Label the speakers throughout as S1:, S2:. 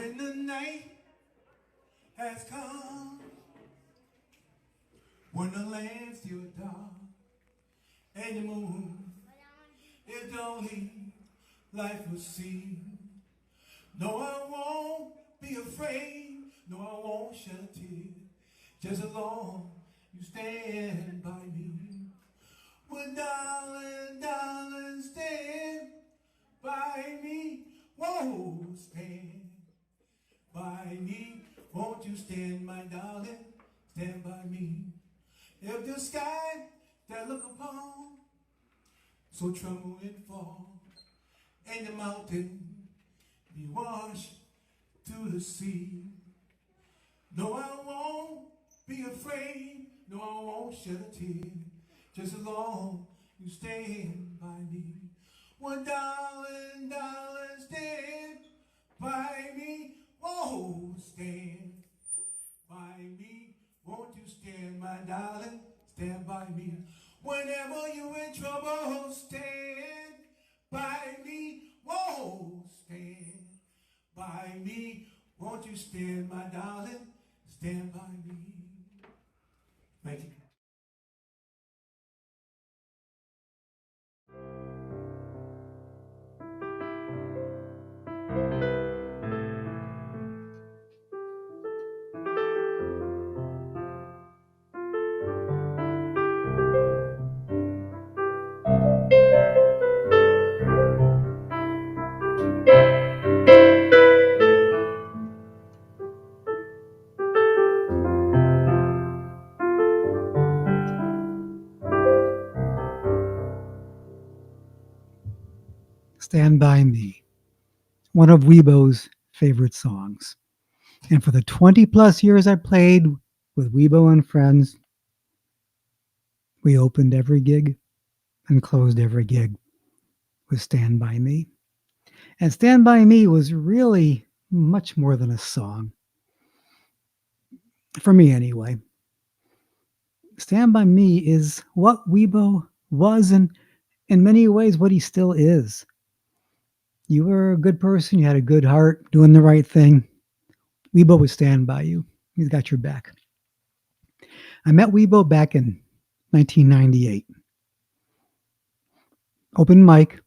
S1: When the night has come, when the land's still dark, and the moon is the only life will see. No, I won't be afraid. No, I won't shed a tear. Just as long you stand by me. Well, darling, darling, stand by me. Whoa, stand by me. Won't you stand, my darling? Stand by me. If the sky that look upon so tremble and fall, and the mountain be washed to the sea. No, I won't be afraid. No, I won't shed a tear. Just as long you stand by me. Well, darling, darling, stand by me. Oh, stand by me. Won't you stand, my darling? Stand by me. Whenever you're in trouble, stand by me. Whoa, stand by me. Won't you stand, my darling? Stand by me. Thank you.
S2: Stand By Me, one of Wibo's favorite songs. And for the 20 plus years I played with Wibo and friends, we opened every gig and closed every gig with Stand By Me. And Stand By Me was really much more than a song. For me, anyway. Stand By Me is what Wibo was, and in many ways, what he still is. You were a good person, you had a good heart, doing the right thing. Wibo would stand by you. He's got your back. I met Wibo back in 1998. Open mic,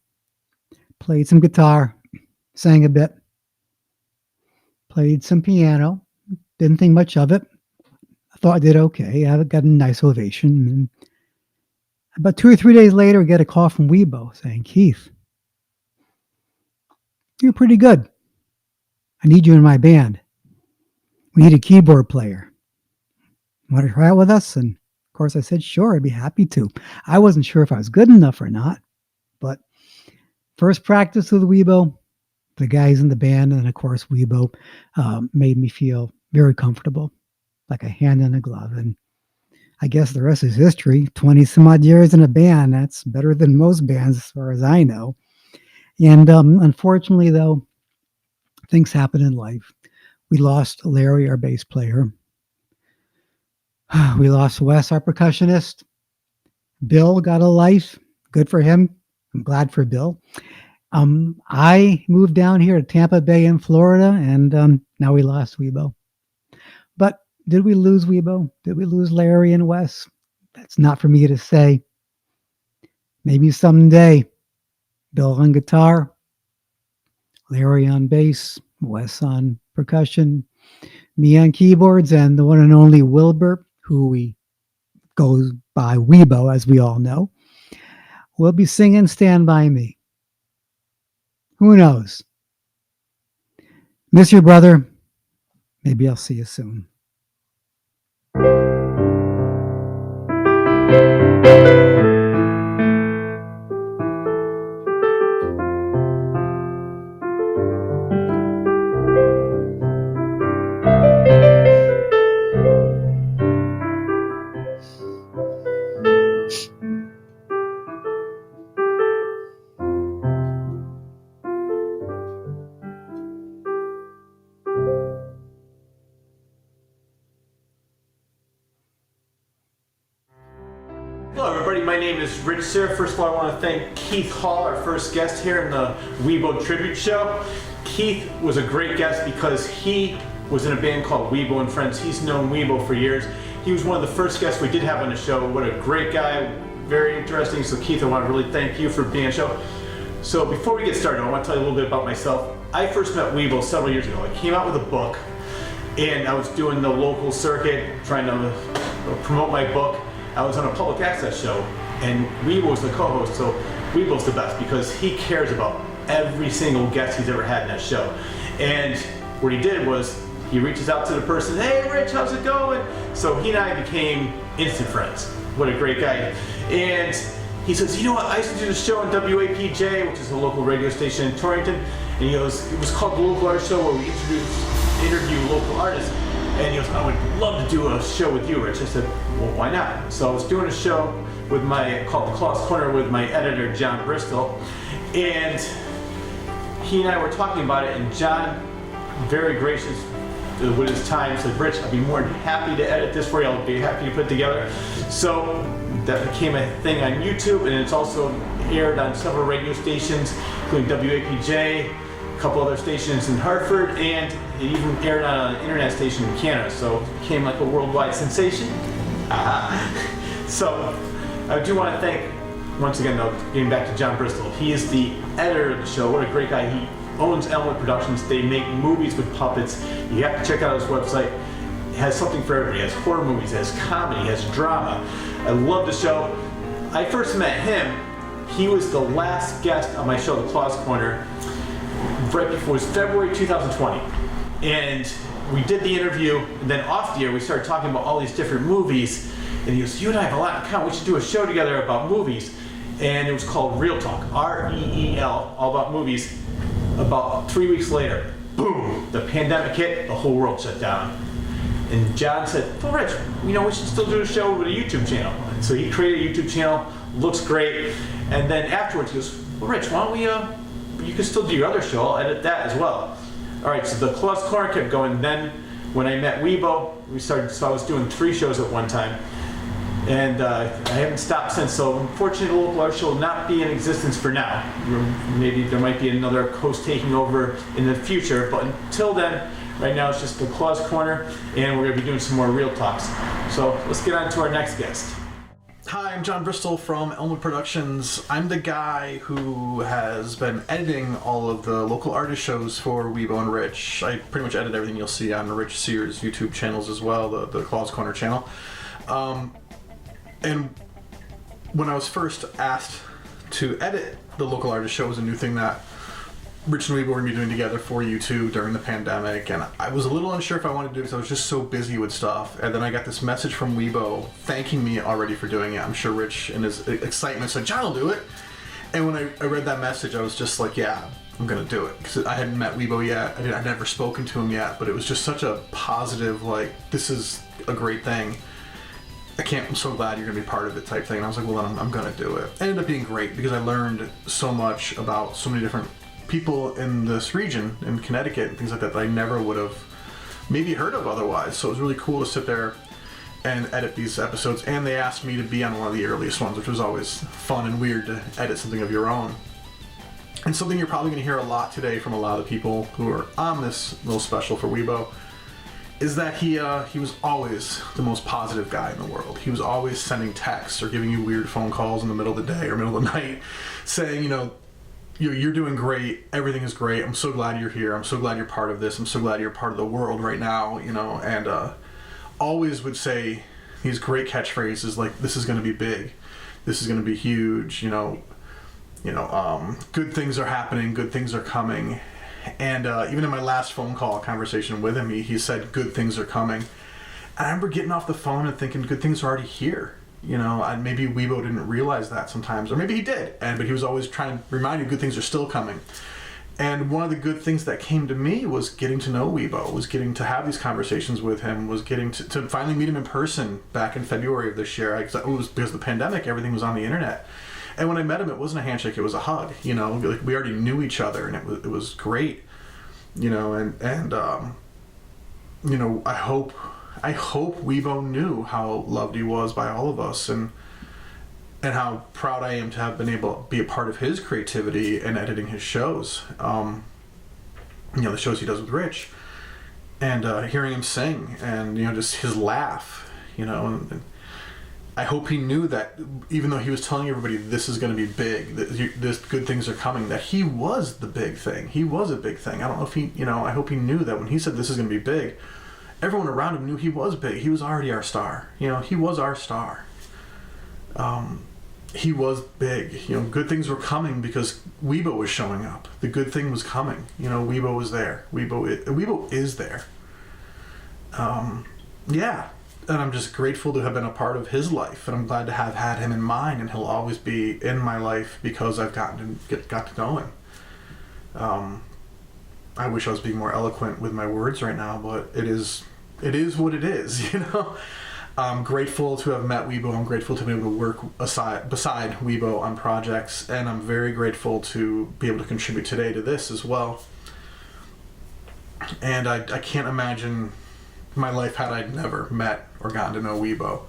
S2: played some guitar, sang a bit, played some piano. Didn't think much of it. I thought I did okay. I got a nice ovation. And about 2 or 3 days later, I get a call from Wibo saying, "Keith, you're pretty good. I need you in my band. We need a keyboard player. Want to try it with us?" And of course, I said, sure, I'd be happy to. I wasn't sure if I was good enough or not. But first practice with Wibo, the guys in the band, and of course, Wibo made me feel very comfortable, like a hand in a glove. And I guess the rest is history. 20 some odd years in a band. That's better than most bands as far as I know. And unfortunately, though, things happen in life. We lost Larry, our bass player. We lost Wes, our percussionist. Bill got a life. Good for him. I'm glad for Bill. I moved down here to Tampa Bay in Florida, and now we lost Wibo. But did we lose Wibo? Did we lose Larry and Wes? That's not for me to say. Maybe someday. Bill on guitar, Larry on bass, Wes on percussion, me on keyboards, and the one and only Wilbert, who we goes by Wibo, as we all know, will be singing Stand By Me. Who knows? Miss your brother. Maybe I'll see you soon.
S3: name is Rich Sir. First of all, I want to thank Keith Hall, our first guest here in the Wibo Tribute Show. Keith was a great guest because he was in a band called Wibo and Friends. He's known Wibo for years. He was one of the first guests we did have on the show. What a great guy, very interesting. So Keith, I want to really thank you for being on the show. So before we get started, I want to tell you a little bit about myself. I first met Wibo several years ago. I came out with a book, and I was doing the local circuit, trying to promote my book. I was on a public access show, and Wibo was the co-host, so Wibo's the best because he cares about every single guest he's ever had in that show. And what he did was, he reaches out to the person, hey Rich, how's it going? So he and I became instant friends. What a great guy. And he says, you know what, I used to do the show on WAPJ, which is a local radio station in Torrington, and he goes, it was called the Local Artist Show, where we interview local artists. And he goes, I would love to do a show with you, Rich. I said, well, why not? So I was doing a show with called The Claw's Corner with my editor, John Bristol. And he and I were talking about it, and John, very gracious with his time, said, Rich, I'd be more than happy to edit this for you. I'll be happy to put it together. So that became a thing on YouTube, and it's also aired on several radio stations, including WAPJ, a couple other stations in Hartford, and it even aired on an internet station in Canada, so it became like a worldwide sensation. So I do want to thank, once again though, getting back to John Bristol, he is the editor of the show. What a great guy. He owns Elmwood Productions. They make movies with puppets. You have to check out his website. It has something for everybody. It has horror movies, it has comedy, it has drama. I love the show. I first met him, he was the last guest on my show, The Claw's Corner, right before, it was February 2020. And we did the interview, and then off the air we started talking about all these different movies, and he goes, you and I have a lot in common, we should do a show together about movies. And it was called Real Talk, R-E-E-L, all about movies. About 3 weeks later, boom, the pandemic hit, the whole world shut down. And John said, well, Rich, you know, we should still do a show with a YouTube channel. And so he created a YouTube channel, looks great. And then afterwards he goes, well, Rich, why don't we, you can still do your other show, I'll edit that as well. All right, so the Claw's Corner kept going. Then when I met Wibo, so I was doing 3 shows at one time. And I haven't stopped since, so unfortunately the local art show will not be in existence for now. Maybe there might be another host taking over in the future, but until then, right now it's just the Claw's Corner, and we're going to be doing some more Real Talks. So let's get on to our next guest.
S4: Hi, I'm John Bristol from Elmwood Productions. I'm the guy who has been editing all of the local artist shows for Wibo and Rich. I pretty much edit everything you'll see on Rich Sears' YouTube channels as well, the Claw's Corner channel. And when I was first asked to edit the local artist show, it was a new thing that Rich and Wibo were going to be doing together for YouTube during the pandemic, and I was a little unsure if I wanted to do it because I was just so busy with stuff. And then I got this message from Wibo thanking me already for doing it. I'm sure Rich, in his excitement, said, John will do it. And when I read that message, I was just like, yeah, I'm going to do it. Because I hadn't met Wibo yet. I'd never spoken to him yet, but it was just such a positive, like, this is a great thing. I'm so glad you're going to be part of it type thing. And I was like, well, then I'm going to do it. It ended up being great because I learned so much about so many different people in this region, in Connecticut, and things like that I never would have maybe heard of otherwise. So it was really cool to sit there and edit these episodes. And they asked me to be on one of the earliest ones, which was always fun and weird to edit something of your own. And something you're probably going to hear a lot today from a lot of the people who are on this little special for Wibo is that he was always the most positive guy in the world. He was always sending texts or giving you weird phone calls in the middle of the day or middle of the night saying, you know, you're doing great, everything is great, I'm so glad you're here, I'm so glad you're part of this, I'm so glad you're part of the world right now, you know, and always would say these great catchphrases like, this is going to be big, this is going to be huge, good things are happening, good things are coming. And even in my last phone call conversation with him, he said, good things are coming. And I remember getting off the phone and thinking, good things are already here. You know, and maybe Wibo didn't realize that sometimes, or maybe he did, but he was always trying to remind you good things are still coming. And one of the good things that came to me was getting to know Wibo, was getting to have these conversations with him, was getting to finally meet him in person back in February of this year. It was because of the pandemic, everything was on the internet. And when I met him, it wasn't a handshake, it was a hug, you know, like we already knew each other, and it was great, you know, and you know, I hope Wibo knew how loved he was by all of us, and and how proud I am to have been able to be a part of his creativity and editing his shows. The shows he does with Rich, and hearing him sing, and just his laugh, and I hope he knew that even though he was telling everybody this is going to be big, that this good things are coming, that he was the big thing. He was a big thing. I don't know if he, I hope he knew that when he said this is going to be big, everyone around him knew he was big. He was already our star. He was our star. He was big. Good things were coming because Wibo was showing up. The good thing was coming. Wibo was there. Wibo is there. Yeah. And I'm just grateful to have been a part of his life, and I'm glad to have had him in mind, and he'll always be in my life because I've got to know him. I wish I was being more eloquent with my words right now, but it is what it is, I'm grateful to have met Wibo. I'm grateful to be able to work beside Wibo on projects, and I'm very grateful to be able to contribute today to this as well. And I can't imagine my life had I never met or gotten to know Wibo.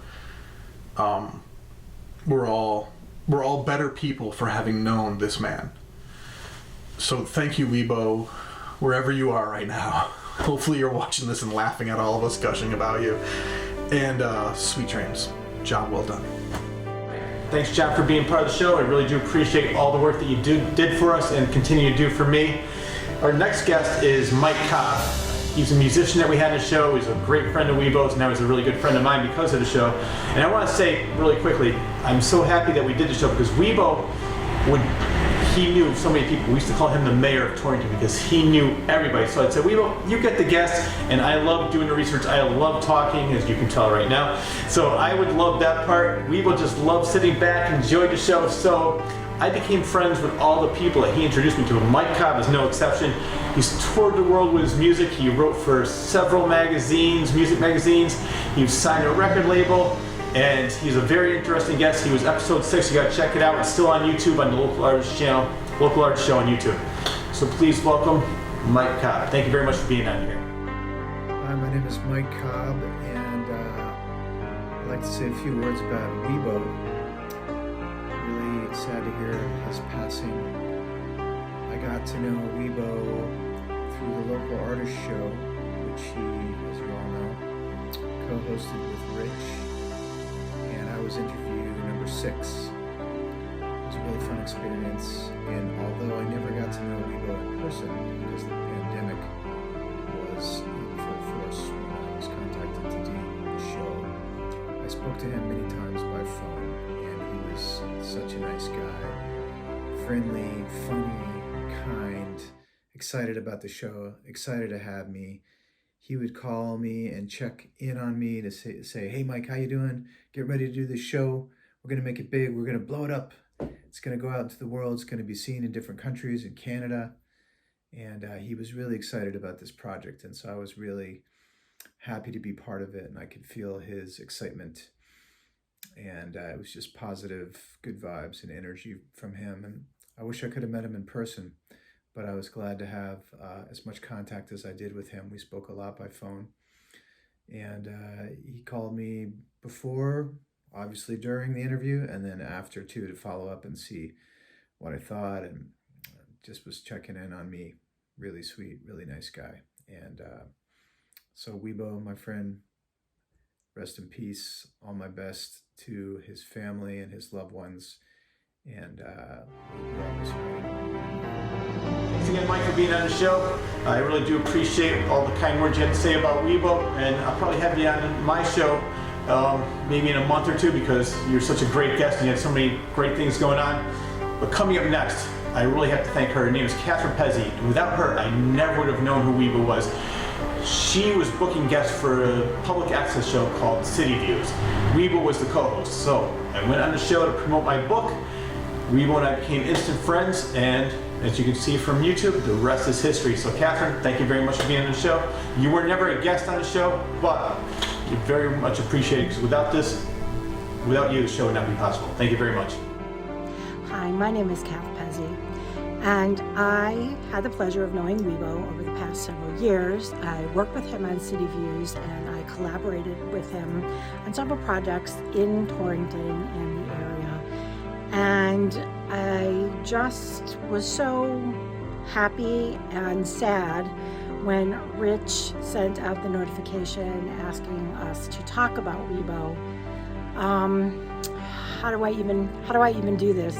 S4: We're all better people for having known this man. So thank you, Wibo, wherever you are right now. Hopefully you're watching this and laughing at all of us gushing about you. And sweet dreams. Job well done.
S3: Thanks, John, for being part of the show. I really do appreciate all the work that you did for us and continue to do for me. Our next guest is Mike Cobb. He's a musician that we had in the show. He's a great friend of Wibo's. Now he's a really good friend of mine because of the show. And I want to say really quickly, I'm so happy that we did the show because Wibo he knew so many people. We used to call him the mayor of Torrington because he knew everybody. So I'd say, Wibo, you get the guests, and I love doing the research. I love talking, as you can tell right now. So I would love that part. Wibo just loved sitting back, enjoyed the show. So I became friends with all the people that he introduced me to. Mike Cobb is no exception. He's toured the world with his music. He wrote for several magazines, music magazines. He signed a record label. And he's a very interesting guest. He was episode 6. You gotta check it out. It's still on YouTube on the Local Artist channel, Local Artist Show on YouTube. So please welcome Mike Cobb. Thank you very much for being on here.
S5: Hi, my name is Mike Cobb, and I'd like to say a few words about Wibo. Really sad to hear his passing. I got to know Wibo through the Local Artist Show, which he, as you all know, co-hosted with Rich. I was interview number 6. It was a really fun experience, and although I never got to know Wibo in person because the pandemic was in full force when I was contacted to do the show, I spoke to him many times by phone, and he was such a nice guy, friendly, funny, kind, excited about the show, excited to have me. He would call me and check in on me to say, hey, Mike, how you doing? Get ready to do this show. We're going to make it big. We're going to blow it up. It's going to go out into the world. It's going to be seen in different countries, in Canada. And he was really excited about this project. And so I was really happy to be part of it. And I could feel his excitement. And it was just positive, good vibes and energy from him. And I wish I could have met him in person. But I was glad to have as much contact as I did with him. We spoke a lot by phone. And he called me before, obviously during the interview, and then after too, to follow up and see what I thought, and just was checking in on me. Really sweet, really nice guy. And so Wibo, my friend, rest in peace. All my best to his family and his loved ones. And we're always
S3: Thanks again, Mike, for being on the show. I really do appreciate all the kind words you had to say about Wibo, and I'll probably have you on my show maybe in a month or two because you're such a great guest and you had so many great things going on. But coming up next, I really have to thank her. Her name is Pezzy, and without her, I never would have known who Wibo was. She was booking guests for a public access show called City Views. Wibo was the co-host, so I went on the show to promote my book. Wibo and I became instant friends, and as you can see from YouTube, the rest is history. So Catherine, thank you very much for being on the show. You were never a guest on the show, but you're very much appreciated because without you, the show would not be possible. Thank you very much.
S6: Hi, my name is Pezzy, and I had the pleasure of knowing Wibo over the past several years. I worked with him on City Views, and I collaborated with him on several projects in Torrington and the area. And I just was so happy and sad when Rich sent out the notification asking us to talk about Wibo. How do I even do this?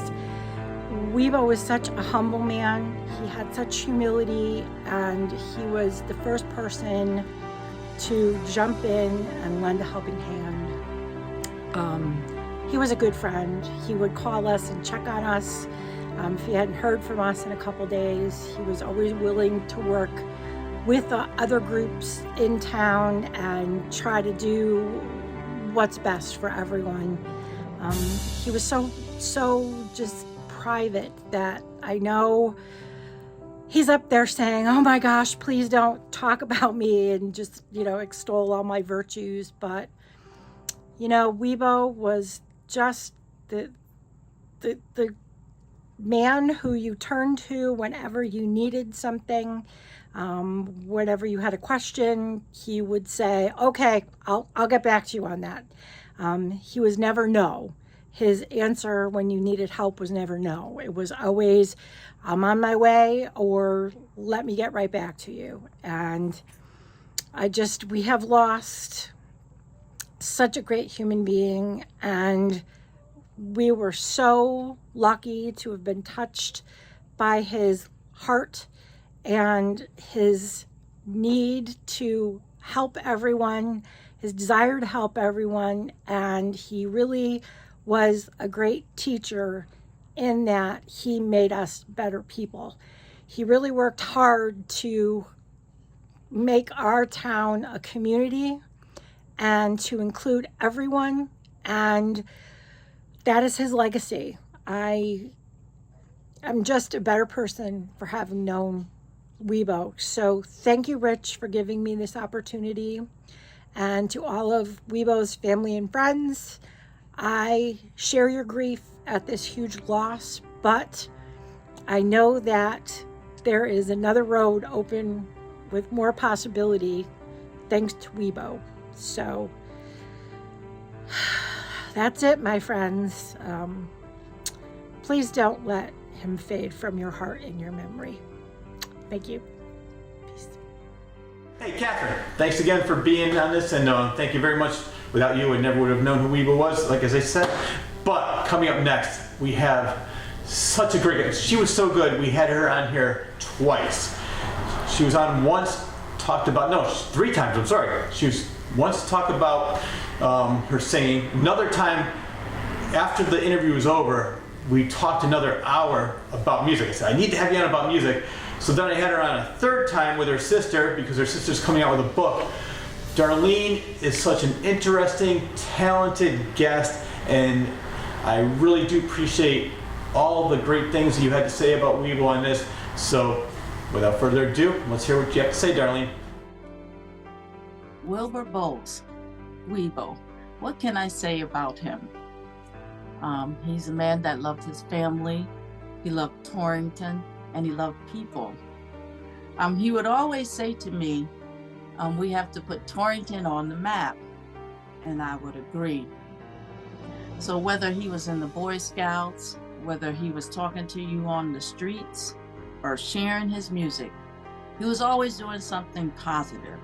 S6: Wibo was such a humble man. He had such humility, and he was the first person to jump in and lend a helping hand. He was a good friend. He would call us and check on us. If he hadn't heard from us in a couple days, he was always willing to work with other groups in town and try to do what's best for everyone. He was so just private that I know he's up there saying, "Oh my gosh, please don't talk about me," and just, extol all my virtues. But, Wibo was just the man who you turned to whenever you needed something. Whenever you had a question, he would say, "Okay, I'll get back to you on that." He was never no. His answer when you needed help was never no. It was always, "I'm on my way," or "Let me get right back to you." And we have lost such a great human being, and we were so lucky to have been touched by his heart and his need to help everyone, his desire to help everyone. And he really was a great teacher in that he made us better people. He really worked hard to make our town a community and to include everyone, and that is his legacy. I'm just a better person for having known Wibo. So thank you, Rich, for giving me this opportunity. And to all of Wibo's family and friends, I share your grief at this huge loss, but I know that there is another road open with more possibility thanks to Wibo. So that's it, my friends. Please don't let him fade from your heart and your memory. Thank you. Peace.
S3: Hey, Catherine, thanks again for being on this, and thank you very much. Without you, I never would have known who Wibo was, like as I said. But coming up next, we have such a great guest. She was so good, we had her on here twice. She was on once, three times, I'm sorry. She was once talked about her singing. Another time, after the interview was over, we talked another hour about music. I said, I need to have you on about music. So then I had her on a third time with her sister, because her sister's coming out with a book. Darlene is such an interesting, talented guest, and I really do appreciate all the great things that you had to say about Wibo on this. So without further ado, let's hear what you have to say, Darlene.
S7: Wilbert Boles, Wibo. What can I say about him? He's a man that loved his family, he loved Torrington, and he loved people. He would always say to me, we have to put Torrington on the map, and I would agree. So whether he was in the Boy Scouts, whether he was talking to you on the streets, or sharing his music, he was always doing something positive.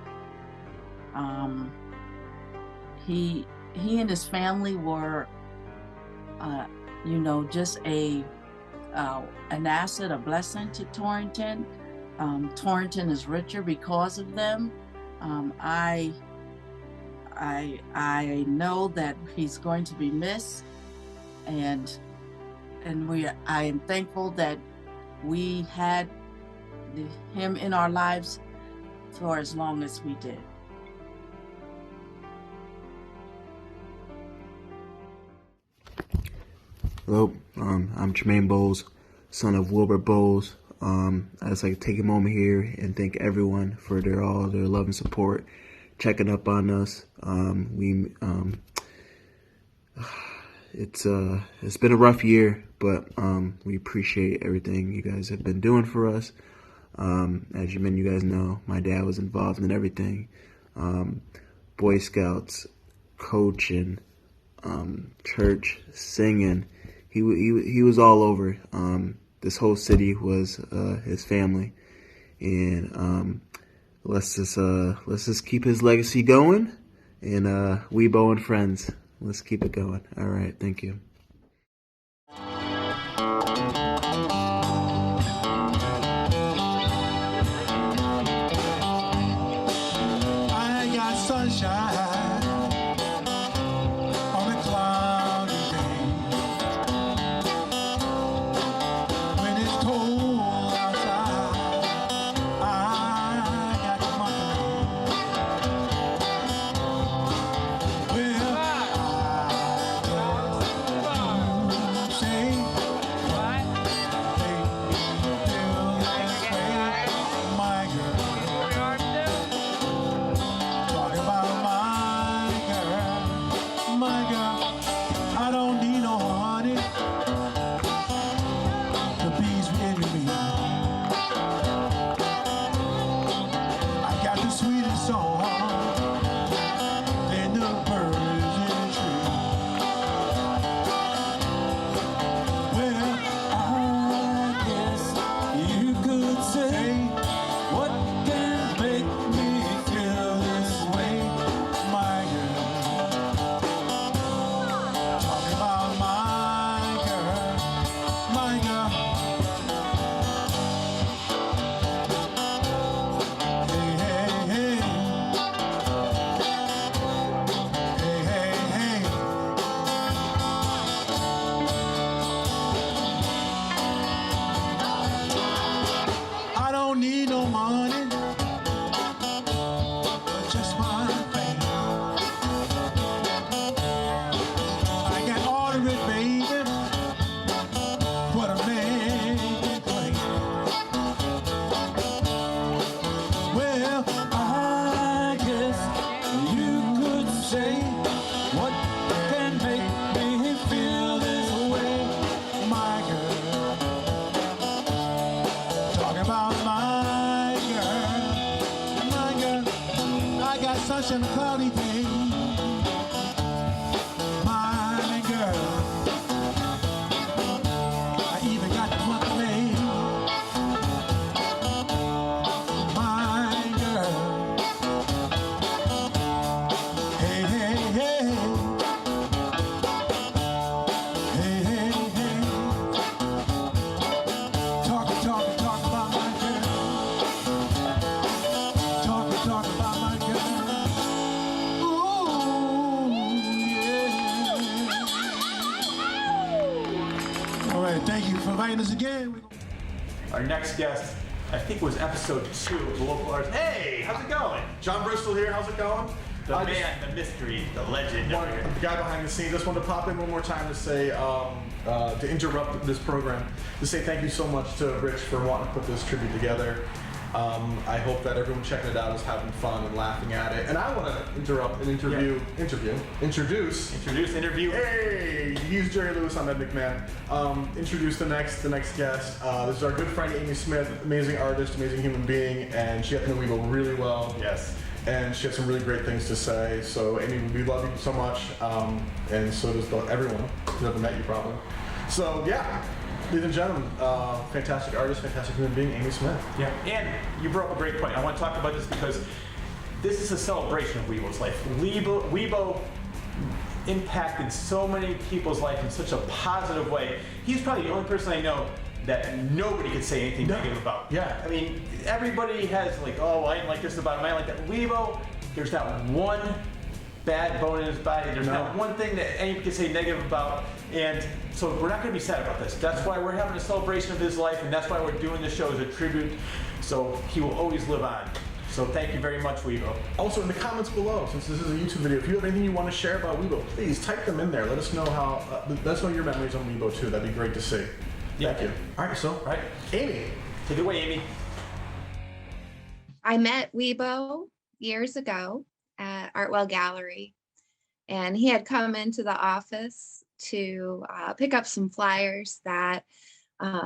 S7: He and his family were, just an asset, a blessing to Torrington. Torrington is richer because of them. I know that he's going to be missed, and I am thankful that we had him in our lives for as long as we did.
S8: Hello, I'm Jermaine Bowles, son of Wilbert Boles. I'd just like to take a moment here and thank everyone for all their love and support, checking up on us. It's been a rough year, but we appreciate everything you guys have been doing for us. As you guys know, my dad was involved in everything. Boy Scouts, coaching, church, singing. he was all over. This whole city was his family, and let's just keep his legacy going. And Wibo and friends, let's keep it going. All right, thank you.
S1: I got sunshine on a cloudy day. When it's cold outside, I got company. Well, I say, what? They feel this way, my girl. Talking about my girl, I don't need no honey. The bees within me. I got the sweetest song than the birds in the tree. Well, I guess you could say, what can make me feel this way, my girl? Talking about my girl, my girl. Hey, hey, hey. Hey, hey, hey. I don't need no money, but just my faith. I got all of it, baby. What a man can claim. Well, I guess you could say, what can make me feel this way, my girl? Talking about my girl, my girl. I got sunshine and cloudy day, my girl. I even got the month of May, my girl. Hey, hey, hey. Hey, hey, hey. Talk about my girl. Talk about my girl. Ooh, yeah. All right, thank you for inviting us again.
S3: Our next guest, I think was episode 2 of the local artist. Hey, how's it going?
S4: John Bristol here. How's it going?
S3: The
S4: I
S3: man, the mystery, the legend.
S4: The guy behind the scenes. Just wanted to pop in one more time to say, to interrupt this program, to say thank you so much to Rich for wanting to put this tribute together. I hope that everyone checking it out is having fun and laughing at it. And I want to interrupt and introduce. Hey, he's Jerry Lewis. I'm Ed McMahon. Introduce the next guest. This is our good friend Amy Smith, amazing artist, amazing human being, and she got to know Wibo really well.
S3: Yes.
S4: And she had some really great things to say. So Amy, we love you so much, and so does everyone who's ever met you probably. So yeah, ladies and gentlemen, fantastic artist, fantastic human being, Amy Smith.
S3: Yeah, and you brought up a great point. I want to talk about this because this is a celebration of Wibo's life. Wibo impacted so many people's life in such a positive way. He's probably the only person I know that nobody could say anything negative about.
S4: Yeah.
S3: I mean, everybody has like, oh, I didn't like this about him, I didn't like that. Wibo, there's not one bad bone in his body. There's not one thing that anybody can say negative about. And so we're not going to be sad about this. That's why we're having a celebration of his life, and that's why we're doing this show as a tribute. So he will always live on. So thank you very much, Wibo.
S4: Also, in the comments below, since this is a YouTube video, if you have anything you want to share about Wibo, please type them in there. Let us know let us know your memories on Wibo too. That'd be great to see.
S3: Yeah.
S4: Thank you. All right, so Amy,
S3: take it away, Amy.
S9: I met Wibo years ago at Artwell Gallery, and he had come into the office to pick up some flyers that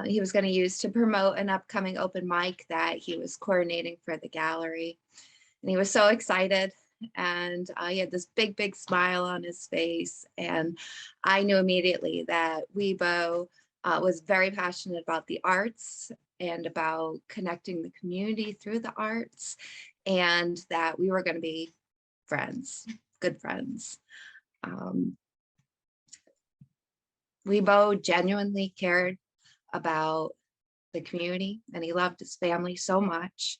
S9: he was going to use to promote an upcoming open mic that he was coordinating for the gallery. And he was so excited and he had this big, big smile on his face. And I knew immediately that Wibo was very passionate about the arts and about connecting the community through the arts, and that we were going to be friends, good friends. Wibo genuinely cared about the community, and he loved his family so much.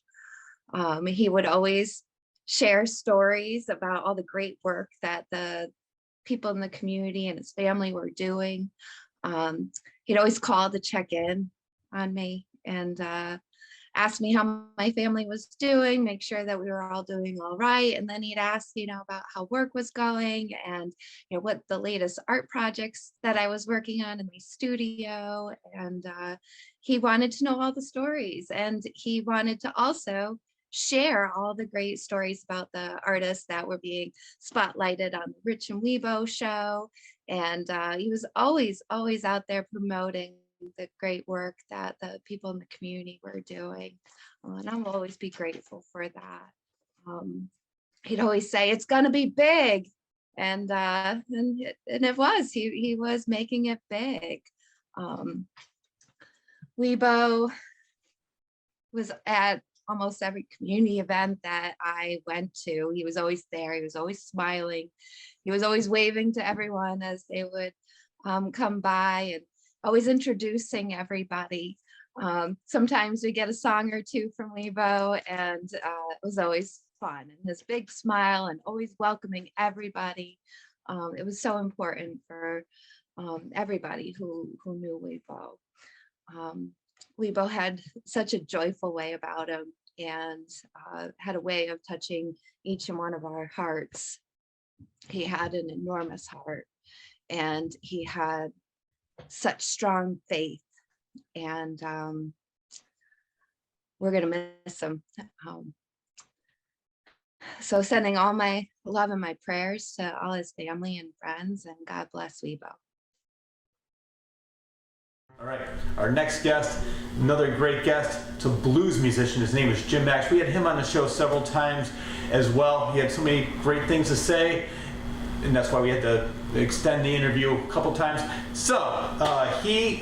S9: He would always share stories about all the great work that the people in the community and his family were doing. He'd always call to check in on me and ask me how my family was doing, make sure that we were all doing all right. And then he'd ask, about how work was going and, what the latest art projects that I was working on in my studio. And he wanted to know all the stories, and he wanted to also share all the great stories about the artists that were being spotlighted on the Rich and Wibo show. And he was always out there promoting the great work that the people in the community were doing. And I'll always be grateful for that. He'd always say, it's gonna be big. And it was, he was making it big. Wibo was at almost every community event that I went to. He was always there. He was always smiling. He was always waving to everyone as they would come by, and always introducing everybody. Sometimes we get a song or two from Wibo, and it was always fun. And his big smile and always welcoming everybody. It was so important for everybody who knew Wibo. Wibo had such a joyful way about him, and had a way of touching each and one of our hearts. He had an enormous heart, and he had such strong faith, and we're going to miss him. So sending all my love and my prayers to all his family and friends, and God bless Wibo.
S3: All right, our next guest, another great guest. It's a blues musician. His name is Jim Max. We had him on the show several times as well. He had so many great things to say, and that's why we had to extend the interview a couple times. So he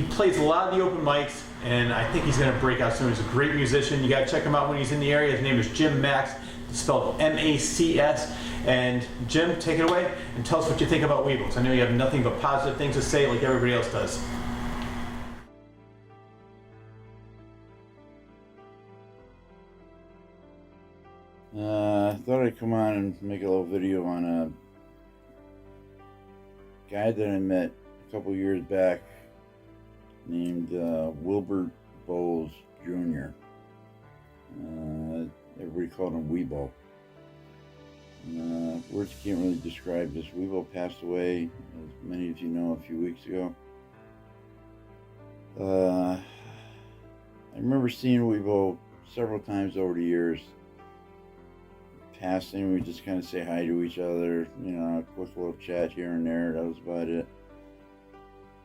S3: plays a lot of the open mics, and I think he's going to break out soon. He's a great musician. You got to check him out when he's in the area. His name is Jim Max. It's spelled M-A-C-S. And Jim, take it away and tell us what you think about Wibo. I know you have nothing but positive things to say, like everybody else does.
S10: I thought I'd come on and make a little video on a guy that I met a couple years back named Wilbert Boles Jr. Everybody called him Wibo. Words can't really describe this. Wibo passed away, as many of you know, a few weeks ago. I remember seeing Wibo several times over the years. Passing, we just kind of say hi to each other, a quick little chat here and there. That was about it.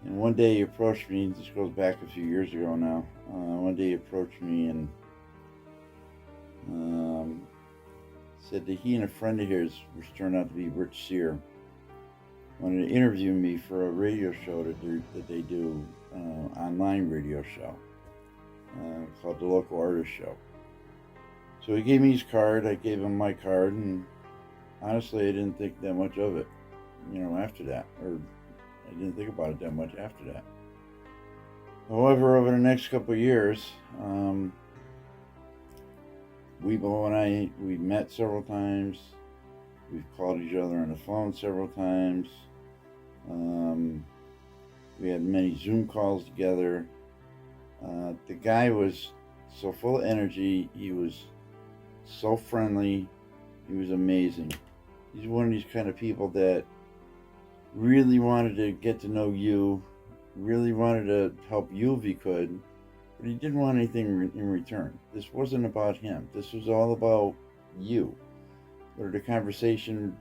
S10: And one day he approached me. This goes back a few years ago now. One day he approached me and said that he and a friend of his, which turned out to be Rich Sear, wanted to interview me for a radio show that they do, online radio show called the Local Artist Show. So he gave me his card, I gave him my card, and honestly I didn't think that much of it, after that, or I didn't think about it that much after that. However, over the next couple of years, Wibo and we met several times, we've called each other on the phone several times, we had many Zoom calls together. The guy was so full of energy, he was so friendly, he was amazing. He's one of these kind of people that really wanted to get to know you, really wanted to help you if he could, but he didn't want anything in return. This wasn't about him. This was all about you. Whether the conversation,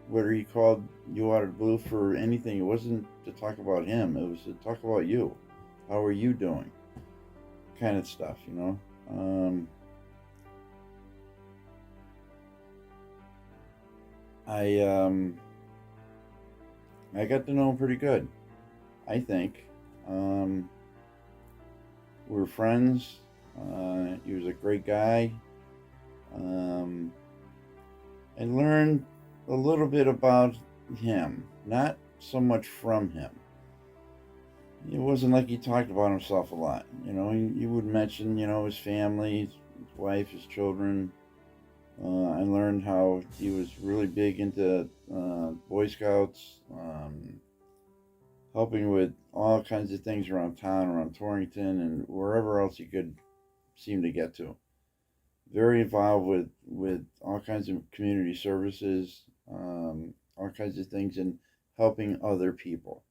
S10: whether he called you out of the blue for anything, it wasn't to talk about him, it was to talk about you. How are you doing? Kind of stuff, I got to know him pretty good, I think. We were friends. He was a great guy. I learned a little bit about him, not so much from him. It wasn't like he talked about himself a lot. You know, he would mention, you know, his family, his wife, his children. I learned how he was really big into Boy Scouts, helping with all kinds of things around town, around Torrington, and wherever else he could seem to get to. Very involved with all kinds of community services, all kinds of things, and helping other people.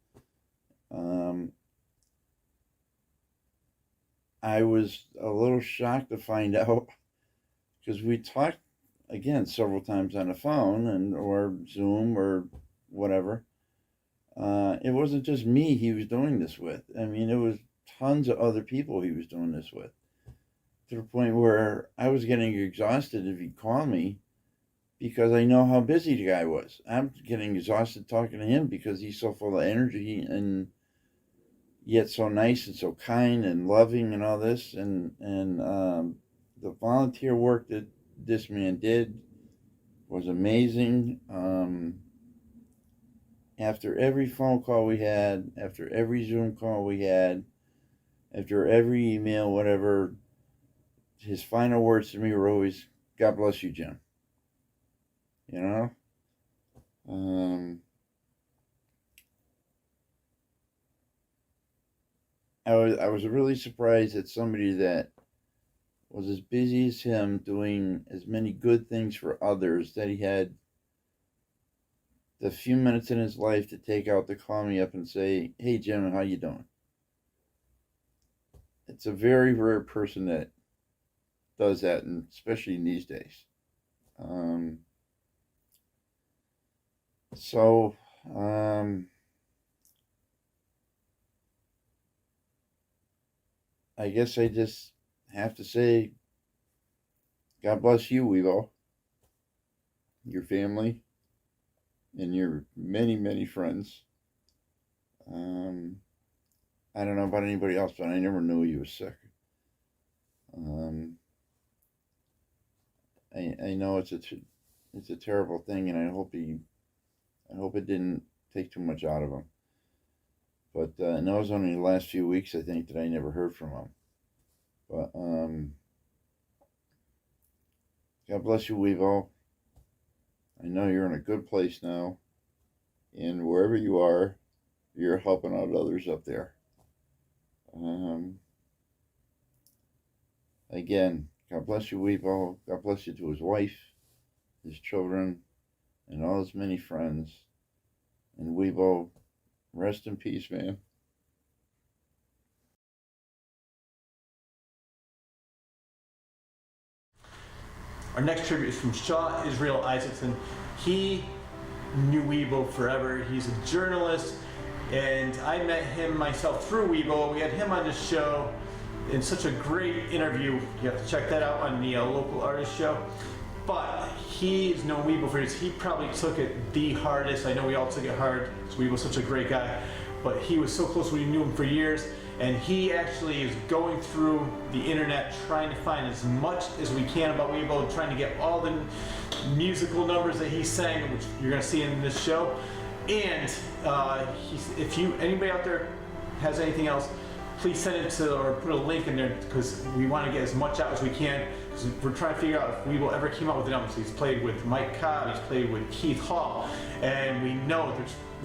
S10: I was a little shocked to find out, because we talked again several times on the phone or Zoom or whatever. It wasn't just me he was doing this with. I mean, it was tons of other people he was doing this with, to the point where I was getting exhausted if he'd call me, because I know how busy the guy was. I'm getting exhausted talking to him because he's so full of energy and yet so nice and so kind and loving and all this. And the volunteer work that this man did was amazing. After every phone call we had, after every Zoom call we had, after every email, whatever, his final words to me were always, "God bless you, Jim." You know? I was really surprised that somebody that was as busy as him, doing as many good things for others, that he had the few minutes in his life to take out to call me up and say, "Hey, Jim, how you doing?" It's a very rare person that does that, and especially in these days. I guess I just have to say, God bless you, Wibo, your family, and your many, many friends. I don't know about anybody else, but I never knew he was sick. I know it's a terrible thing, and I hope it didn't take too much out of him. But and that was only the last few weeks, I think, that I never heard from him. But God bless you, Wibo. I know you're in a good place now, and wherever you are, you're helping out others up there. Again, God bless you, Wibo. God bless you to his wife, his children, and all his many friends. And Wibo, rest in peace, man.
S3: Our next tribute is from Shaw Israel Isaacson. He knew Wibo forever. He's a journalist, and I met him myself through Wibo. We had him on the show in such a great interview. You have to check that out on the local artist show. But he's known Wibo for years. He probably took it the hardest. I know we all took it hard because Wibo's such a great guy. But he was so close. We knew him for years. And he actually is going through the internet trying to find as much as we can about Wibo, trying to get all the musical numbers that he sang, which you're going to see in this show. And if anybody out there has anything else, please send it to, or put a link in there, because we want to get as much out as we can. Because we're trying to figure out if Wibo ever came out with an album. So he's played with Mike Cobb, he's played with Keith Hall, and we know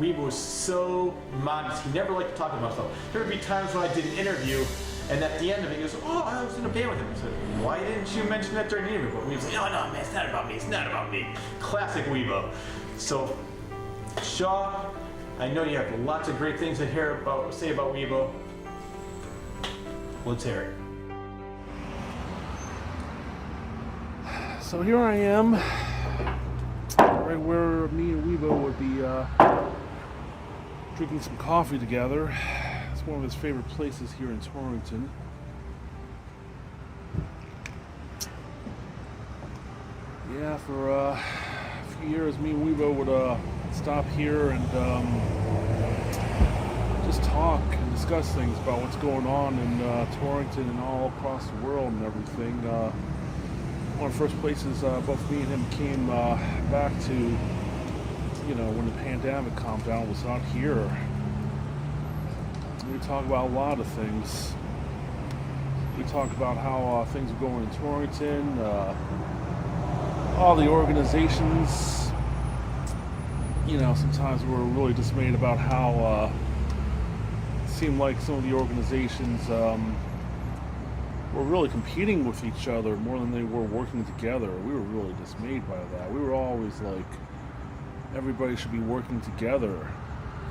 S3: Wibo was so modest. He never liked to talk about himself. There would be times when I did an interview, and at the end of it, he goes, "Oh, I was in a band with him." I said, "Why didn't you mention that during the interview?" But we was like, "No, man, it's not about me. It's not about me." Classic Wibo. So, Shaw, I know you have lots of great things to say about Wibo. Let's hear it.
S11: So here I am, right where me and Wibo would be drinking some coffee together. It's one of his favorite places here in Torrington. Yeah, for a few years, me and Wibo would stop here and just talk and discuss things about what's going on in Torrington and all across the world and everything. One of the first places both me and him came back to, you know, when the pandemic calmed down, was out here. We talk about a lot of things. We talk about how things are going in Torrington, all the organizations. You know, sometimes we're really dismayed about how it seemed like some of the organizations were really competing with each other more than they were working together. We were really dismayed by that. We were always like, everybody should be working together,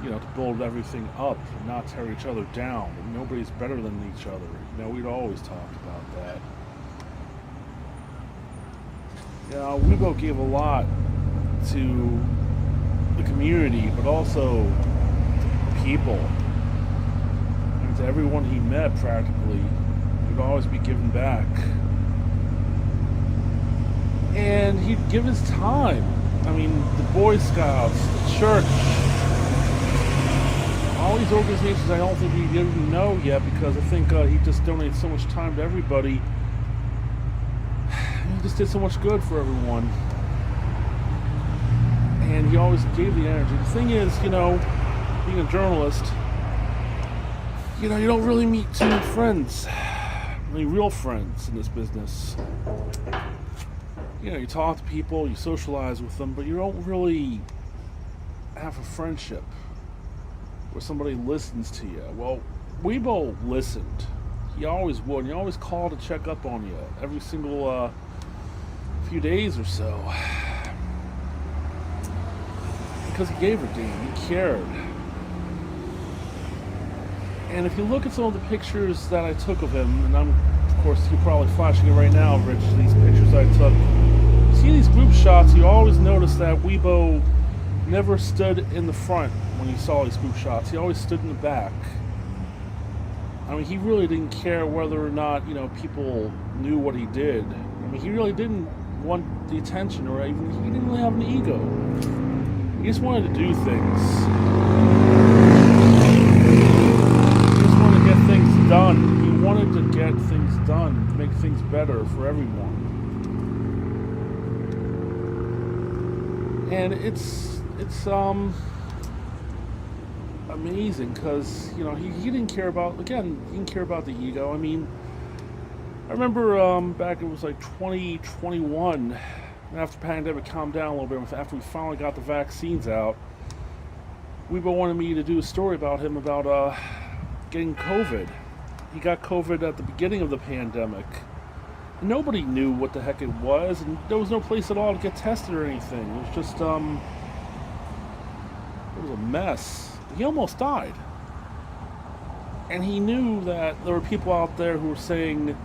S11: you know, to build everything up and not tear each other down. And nobody's better than each other. You know, we'd always talked about that. Yeah, Wibo gave a lot to the community, but also to people. And to everyone he met, practically, he would always be giving back. And he'd give his time. I mean, the Boy Scouts, the church, all these organizations I don't think we even know yet, because I think he just donates so much time to everybody. He just did so much good for everyone. And he always gave the energy. The thing is, you know, being a journalist, you know, you don't really meet too many friends, any real friends in this business. You know, you talk to people, you socialize with them, but you don't really have a friendship where somebody listens to you. Well, Wibo listened. He always would. He always called to check up on you every single few days or so. Because he gave a damn. He cared. And if you look at some of the pictures that I took of him, and of course, you're probably flashing it right now, Rich, these pictures I took. You see these group shots, you always notice that Wibo never stood in the front when you saw these group shots. He always stood in the back. I mean, he really didn't care whether or not, you know, people knew what he did. I mean, he really didn't want the attention, or even, he didn't really have an ego. He just wanted to do things. He just wanted to get things done. He wanted to get things done, make things better for everyone. And it's amazing, because, you know, he didn't care about, again, he didn't care about the ego. I mean, I remember back, it was like 2021, after the pandemic calmed down a little bit, after we finally got the vaccines out, Wibo wanted me to do a story about him, about getting COVID. He got COVID at the beginning of the pandemic. Nobody knew what the heck it was, and there was no place at all to get tested or anything. It was just, it was a mess. He almost died. And he knew that there were people out there who were saying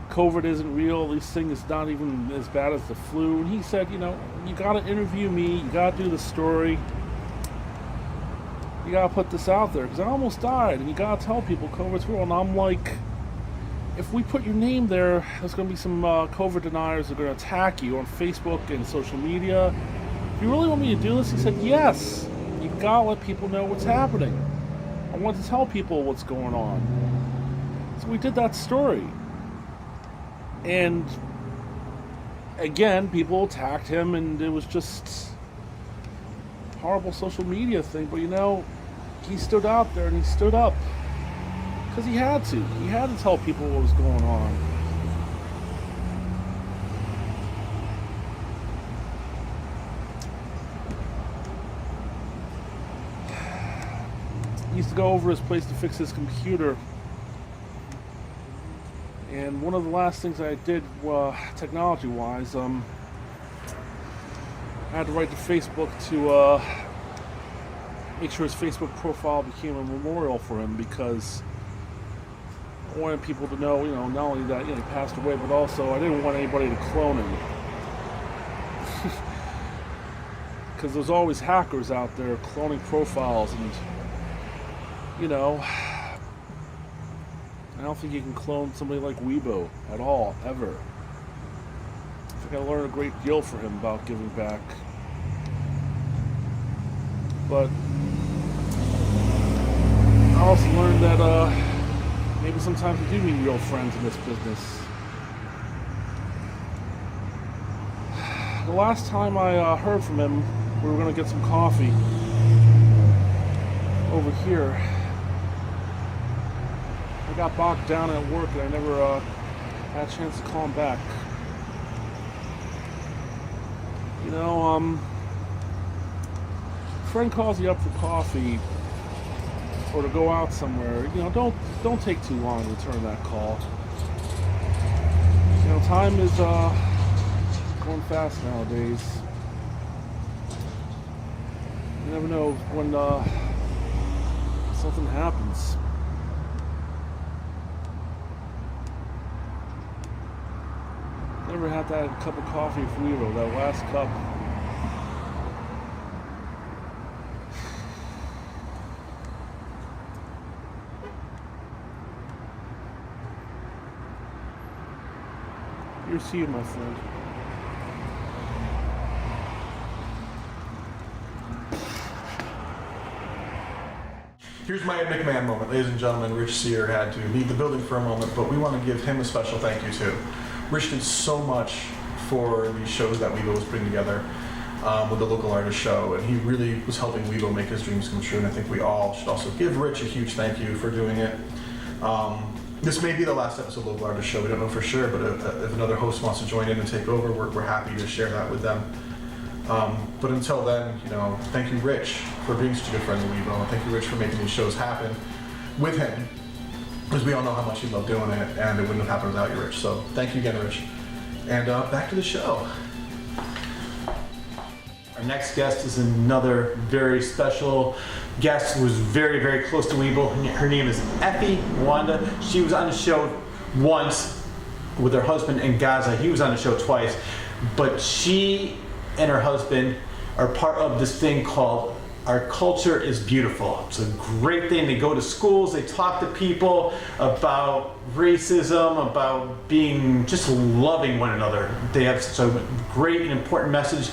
S11: COVID isn't real, this thing is not even as bad as the flu. And he said, you know, you gotta interview me, you gotta do the story, you gotta put this out there, because I almost died, and you gotta tell people COVID's real. And I'm like, if we put your name there, there's going to be some COVID deniers that are going to attack you on Facebook and social media. If you really want me to do this, he said, yes. You got to let people know what's happening. I want to tell people what's going on. So we did that story. And again, people attacked him, and it was just a horrible social media thing. But you know, he stood out there and he stood up. Because he had to. He had to tell people what was going on. He used to go over his place to fix his computer. And one of the last things I did, technology-wise, I had to write to Facebook to make sure his Facebook profile became a memorial for him, because I wanted people to know, you know, not only that, you know, he passed away, but also I didn't want anybody to clone him. Because there's always hackers out there cloning profiles, and, you know, I don't think you can clone somebody like Wibo at all, ever. I think I learned a great deal from him about giving back. but I also learned that maybe sometimes we do need real friends in this business. The last time I heard from him, we were going to get some coffee over here. I got bogged down at work and I never had a chance to call him back. You know, a friend calls you up for coffee or to go out somewhere, you know, don't take too long to return that call. You know, time is going fast nowadays. You never know when something happens. Never had that cup of coffee with Wibo, that last cup. Here's to you, my friend.
S4: Here's my McMahon moment. Ladies and gentlemen, Rich Sear had to leave the building for a moment, but we want to give him a special thank you too. Rich did so much for these shows that Wibo was putting together with the local artist show, and he really was helping Wibo make his dreams come true, and I think we all should also give Rich a huge thank you for doing it. This may be the last episode of Local Artist Show, we don't know for sure, but if another host wants to join in and take over, we're happy to share that with them. But until then, you know, thank you, Rich, for being such a good friend of Wibo, and thank you, Rich, for making these shows happen with him, because we all know how much he loved doing it, and it wouldn't have happened without you, Rich. So thank you again, Rich. And back to the show.
S3: Our next guest is another very special guest who was very, very close to Wibo. Her name is Effie Mwando. She was on the show once with her husband and Gaza. He was on the show twice, but she and her husband are part of this thing called Our Culture is Beautiful. It's a great thing. They go to schools, they talk to people about racism, about being just loving one another. They have such a great and important message.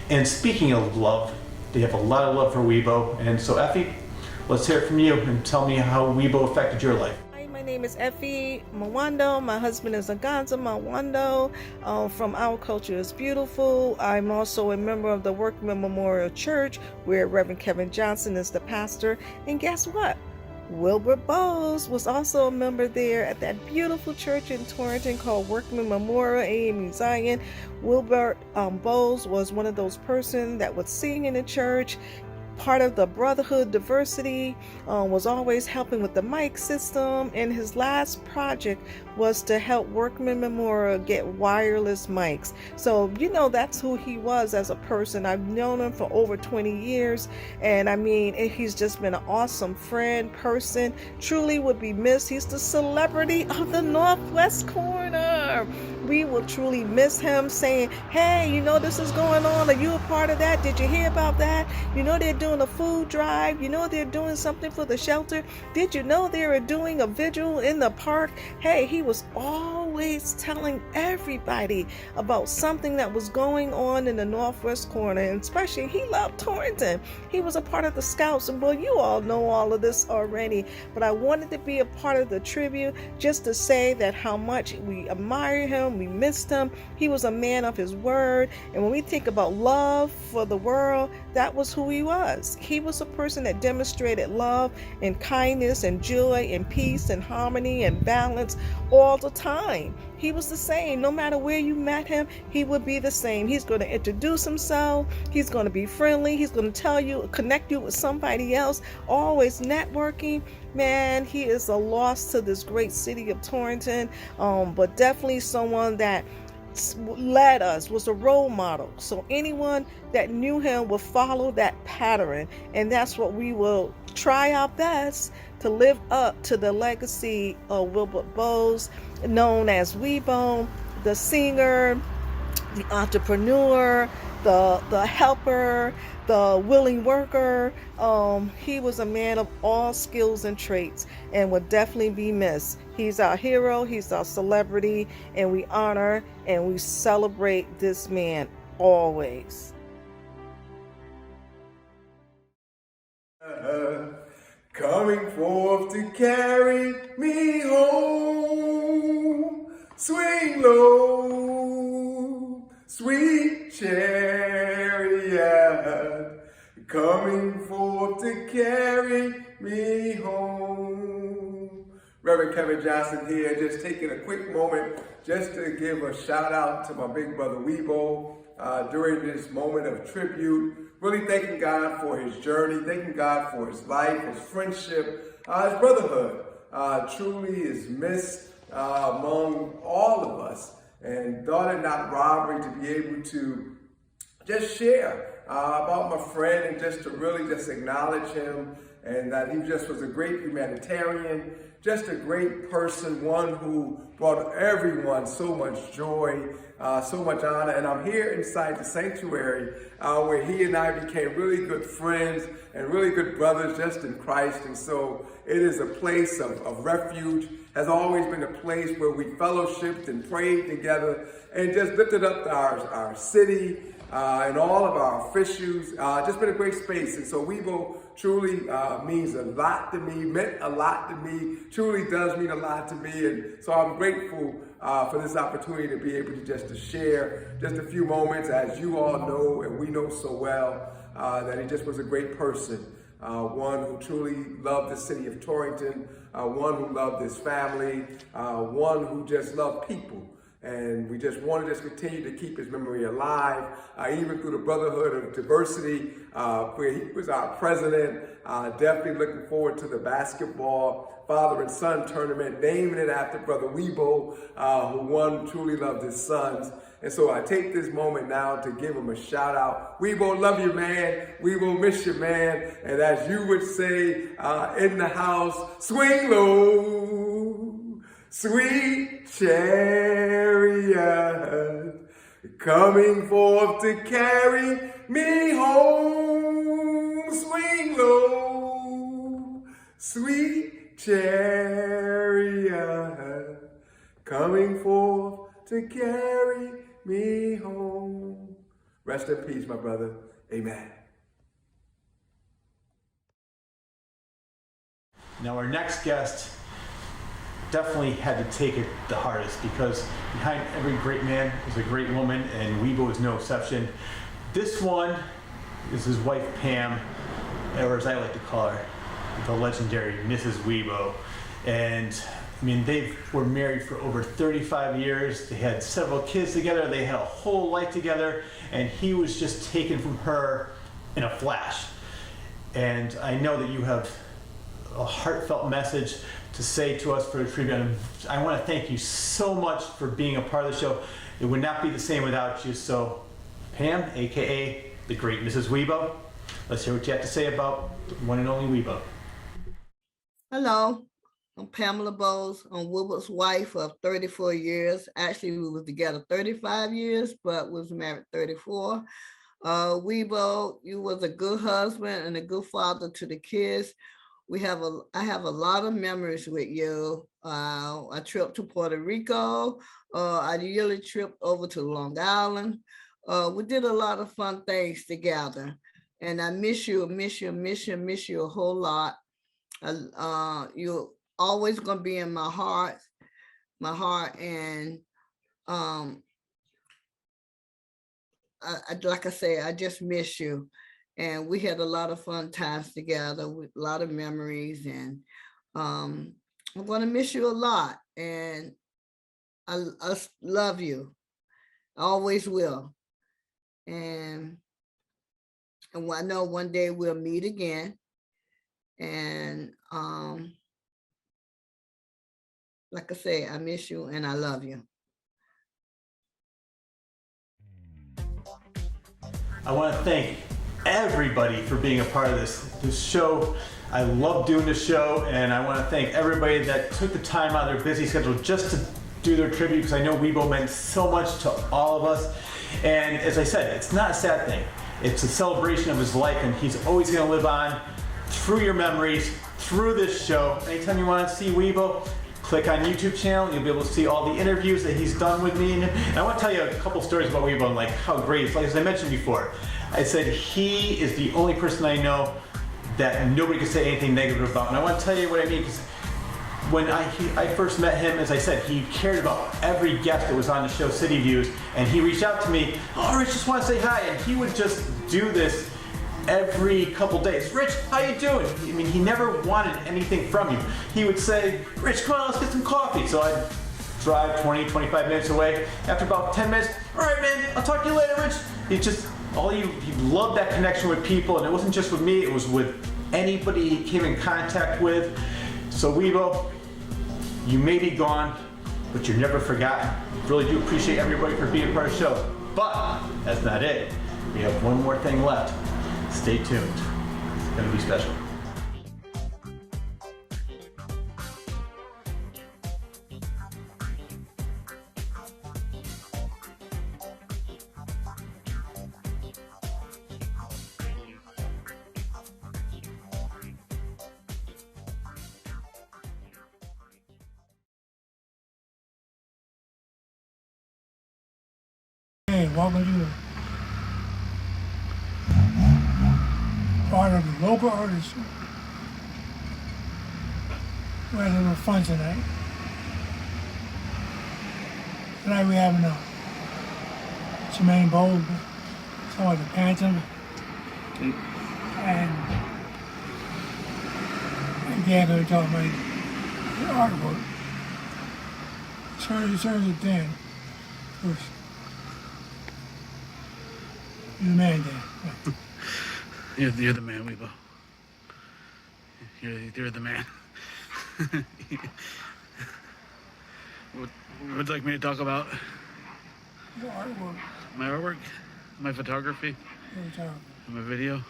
S3: And speaking of love, they have a lot of love for Wibo. And so Effie, let's hear it from you and tell me how Wibo affected your life.
S12: Hi, my name is Effie Mwando. My husband is Aganza Mwando from Our Culture is Beautiful. I'm also a member of the Workman Memorial Church, where Reverend Kevin Johnson is the pastor. And guess what? Wilbert Boles was also a member there at that beautiful church in Torrington called Workman Memorial AME Zion. Wilbert Boles was one of those persons that would sing in the church, part of the brotherhood diversity, was always helping with the mic system, and his last project was to help Workman Memorial get wireless mics. So, you know, that's who he was as a person. I've known him for over 20 years, and I mean, he's just been an awesome friend, person, truly would be missed. He's the celebrity of the Northwest Corner. We will truly miss him, saying, hey, you know, this is going on. Are you a part of that? Did you hear about that? You know, they're doing a food drive. You know, they're doing something for the shelter. Did you know they were doing a vigil in the park? Hey, he was always telling everybody about something that was going on in the Northwest Corner, and especially he loved Torrington. He was a part of the Scouts, and well, you all know all of this already, but I wanted to be a part of the tribute just to say that how much we admire him, we missed him. He was a man of his word, and when we think about love for the world, that was who he was. He was a person that demonstrated love and kindness and joy and peace and harmony and balance all the time. He was the same. No matter where you met him, he would be the same. He's going to introduce himself. He's going to be friendly. He's going to tell you, connect you with somebody else, always networking. Man, he is a loss to this great city of Torrington, but definitely someone that led us, was a role model. So anyone that knew him will follow that pattern, and that's what we will try our best to live up to the legacy of Wilbert Boles, known as Wibo, the singer, the entrepreneur, the helper, the willing worker. He was a man of all skills and traits and would definitely be missed. He's our hero, he's our celebrity, and we honor and we celebrate this man always.
S1: coming forth to carry me home. Swing low, sweet chariot, coming forth to carry me home. Reverend Kevin Johnson here, just taking a quick moment just to give a shout out to my big brother Wibo during this moment of tribute. Really thanking God for his journey, thanking God for his life, his friendship, his brotherhood. Truly is missed among all of us, and thought it not robbery to be able to just share about my friend and just to really just acknowledge him, and that he just was a great humanitarian, just a great person, one who brought everyone so much joy, so much honor. And I'm here inside the sanctuary where he and I became really good friends and really good brothers just in Christ. And so it is a place of refuge, has always been a place where we fellowshiped and prayed together and just lifted up our city and all of our officials. Just been a great space. And so Wibo truly means a lot to me, meant a lot to me, truly does mean a lot to me. And so I'm grateful for this opportunity to be able to just to share just a few moments. As you all know, and we know so well, that he just was a great person. One who truly loved the city of Torrington, one who loved his family, one who just loved people. And we just want to just continue to keep his memory alive, even through the Brotherhood of Diversity, where he was our president. Definitely looking forward to the basketball father and son tournament, naming it after Brother Wibo, who one truly loved his sons. And so I take this moment now to give him a shout out. Wibo, love you, man. Wibo, miss you, man. And as you would say in the house, swing low, sweet chariot, coming forth to carry me home. Swing low, sweet chariot, coming forth to carry me home. Rest in peace, my brother. Amen.
S3: Now our next guest definitely had to take it the hardest, because behind every great man is a great woman, and Wibo is no exception. This one is his wife Pam, or as I like to call her, the legendary Mrs. Wibo. And I mean, they were married for over 35 years. They had several kids together. They had a whole life together, and he was just taken from her in a flash. And I know that you have a heartfelt message to say to us for the tribute. And I want to thank you so much for being a part of the show. It would not be the same without you. So, Pam, aka the great Mrs. Wibo, let's hear what you have to say about the one and only Wibo.
S13: Hello, I'm Pamela Bowles. I'm Wilbert's wife of 34 years. Actually, we were together 35 years, but was married 34. Wibo, you was a good husband and a good father to the kids. I have a lot of memories with you. I tripped to Puerto Rico. I yearly tripped over to Long Island. We did a lot of fun things together, and I miss you a whole lot. You're always gonna be in my heart, and like I say, I just miss you. And we had a lot of fun times together with a lot of memories, and I'm gonna miss you a lot. And I love you, I always will. And I know one day we'll meet again. And like I say, I miss you and I love you.
S3: I want to thank everybody for being a part of this show. I love doing this show, and I want to thank everybody that took the time out of their busy schedule just to do their tribute, because I know Wibo meant so much to all of us. And as I said, it's not a sad thing. It's a celebration of his life, and he's always going to live on through your memories, through this show. Anytime you want to see Wibo, click on YouTube channel. You'll be able to see all the interviews that he's done with me. And I want to tell you a couple stories about Wibo and like how great it's like. As I mentioned before, I said he is the only person I know that nobody could say anything negative about. And I want to tell you what I mean, because when I first met him, as I said, he cared about every guest that was on the show City Views, and he reached out to me, oh, Rich, just want to say hi, and he would just do this every couple days. Rich, how you doing? I mean, he never wanted anything from you. He would say, Rich, come on, let's get some coffee. So I'd drive 20, 25 minutes away. After about 10 minutes, all right, man, I'll talk to you later, Rich. He loved that connection with people, and it wasn't just with me, it was with anybody he came in contact with. So Wibo, you may be gone, but you're never forgotten. Really do appreciate everybody for being a part of the show. But that's not it. We have one more thing left. Stay tuned. It's gonna be special.
S14: Hey, welcome to part of the local artist show. We had a little fun tonight. Tonight we have Jermaine Bowles, some of the Phantom, and again going to talk about the artwork. Turns it then first. You're the man, Dan.
S15: You're the man, Wibo. You're the man. What would you like me to talk about?
S14: Your artwork.
S15: My artwork? My photography?
S14: Your photography.
S15: My video?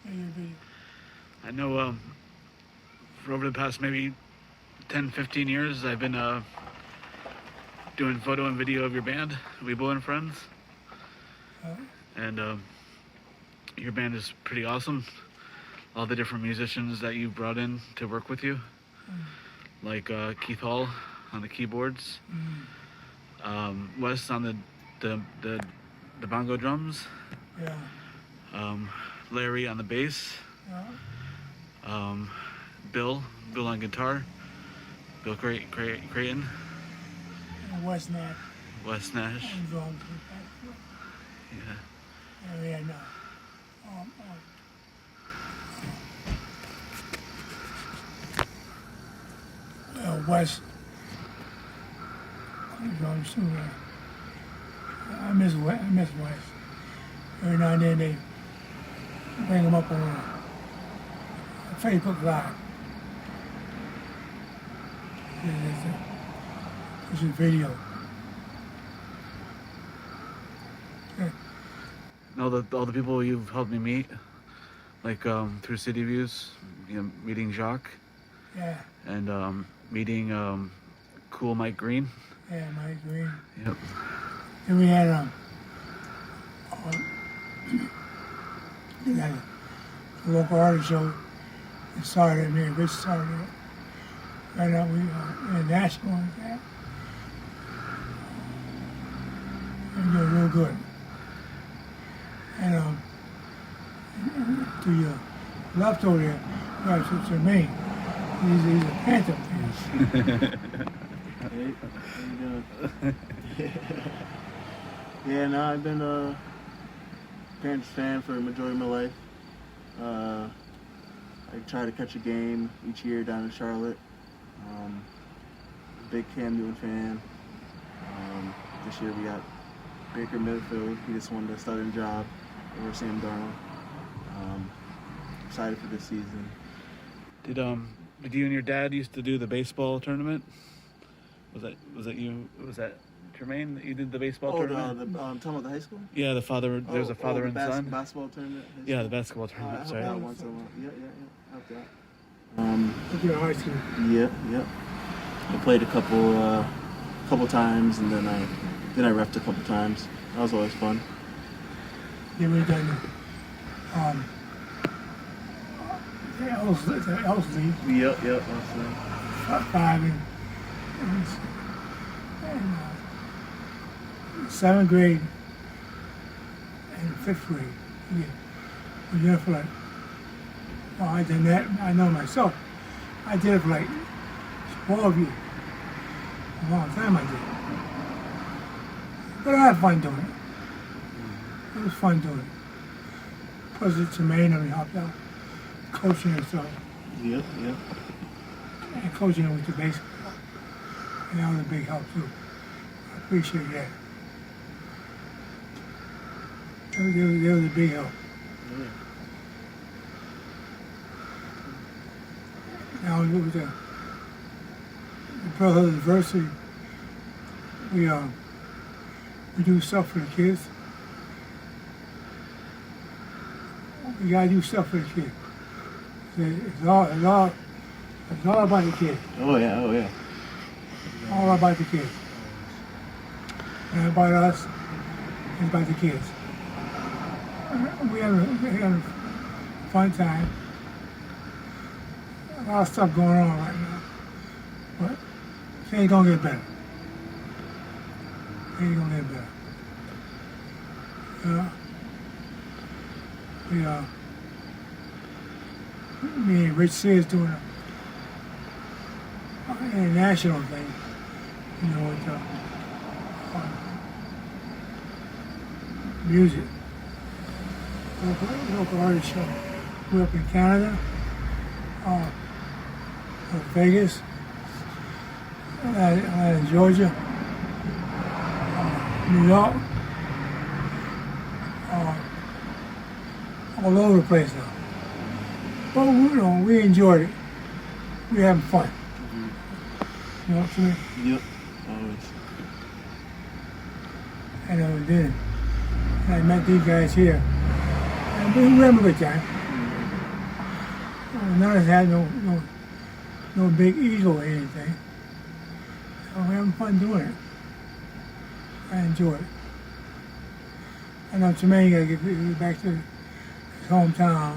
S14: Yeah, your video.
S15: I know for over the past maybe 10, 15 years, I've been doing photo and video of your band, Wibo and Friends. And your band is pretty awesome. All the different musicians that you brought in to work with you, like Keith Hall on the keyboards, Wes on the bongo drums, Larry on the bass, Bill on guitar, Bill Creighton,
S14: And Wes Nash.
S15: Wes Nash.
S14: And drums.
S15: Yeah.
S14: Yeah, no. Wes. Drums too. I miss Wes. Every now and then they bring him up on a Facebook Live. It's a video.
S15: All the people you've helped me meet, like through City Views, meeting Jacques.
S14: Yeah.
S15: And meeting cool Mike Green.
S14: Yeah, Mike Green.
S15: Yep.
S14: Then we had a local artist show. It started me and Rich started it. Right now we in Nashville and that. And doing real good. And to your left over there, right, so Jermaine. He's a Panther fan.
S16: Hey, how you doing? Yeah, no, I've been a Panthers fan for the majority of my life. I try to catch a game each year down in Charlotte. Big Cam Newton fan. This year we got Baker Mayfield. He just won the starting job over Sam Darnold. Excited for this season.
S15: Did you and your dad used to do the baseball tournament? Was that you? Was that Jermaine that you did the baseball tournament?
S16: Talking about the high school?
S15: Yeah, the father. There's a father and son.
S16: Basketball tournament.
S15: Yeah, the basketball tournament.
S16: I
S15: Sorry.
S16: helped out once in a while. Yeah. Helped out.
S14: Look at high school.
S16: Yeah. I played a couple times, and then I reffed a couple times. That was always fun.
S14: Then we done the Elsley.
S16: Yep.
S14: 5 and 7th grade and 5th grade. Yeah. We were there for like Well, I done that. I know myself. I did it for like 12 years. A long time I did. But I had fun doing it. It was fun doing it. Plus, Jermaine and me helped out, coaching and stuff.
S16: Yep, yep.
S14: And coaching with the baseball. And that was a big help too. I appreciate that. That was a big help.
S16: Yeah.
S14: Now with the Brotherhood University, we do stuff for the kids. We gotta do stuff for the kids. It's all about the kids.
S16: Oh yeah, oh yeah.
S14: All about the kids. And about us, it's about the kids. We have a fun time. A lot of stuff going on right now. But it ain't gonna get better. It ain't gonna get better. Me and Rich is doing an international thing, you know, with music. Local artist show. We're up in Canada, Vegas, Georgia, New York, all over the place now. But we enjoyed it. We having fun. You know what I mean?
S16: Yep. Always.
S14: And I did it. And I met these guys here. And we having a good time. None of us had no big ego or anything. So we're having fun doing it. I enjoy it. I know Jermaine got to get back to his hometown.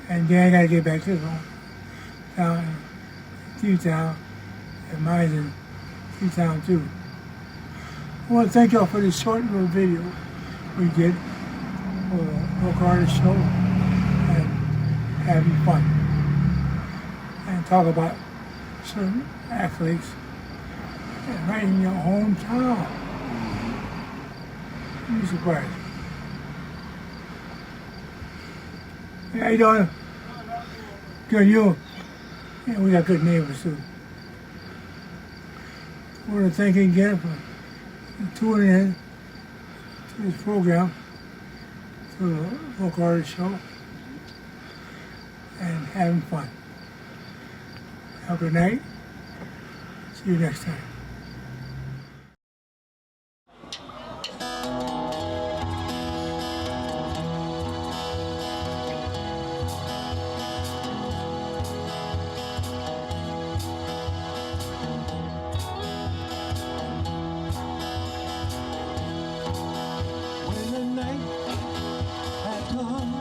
S14: And Dan got to get back to his hometown, T-Town, and mine's in T-Town too. I want to thank y'all for this short little video we did for the local artist show and having fun and talk about certain athletes right in your hometown. You'd be surprised. Hey, how you doing? Good, you? Yeah, we got good neighbors too. I want to thank you again for tuning in to this program, to the local artist show, and having fun. Have a good night. See you next time.
S1: When the night had come,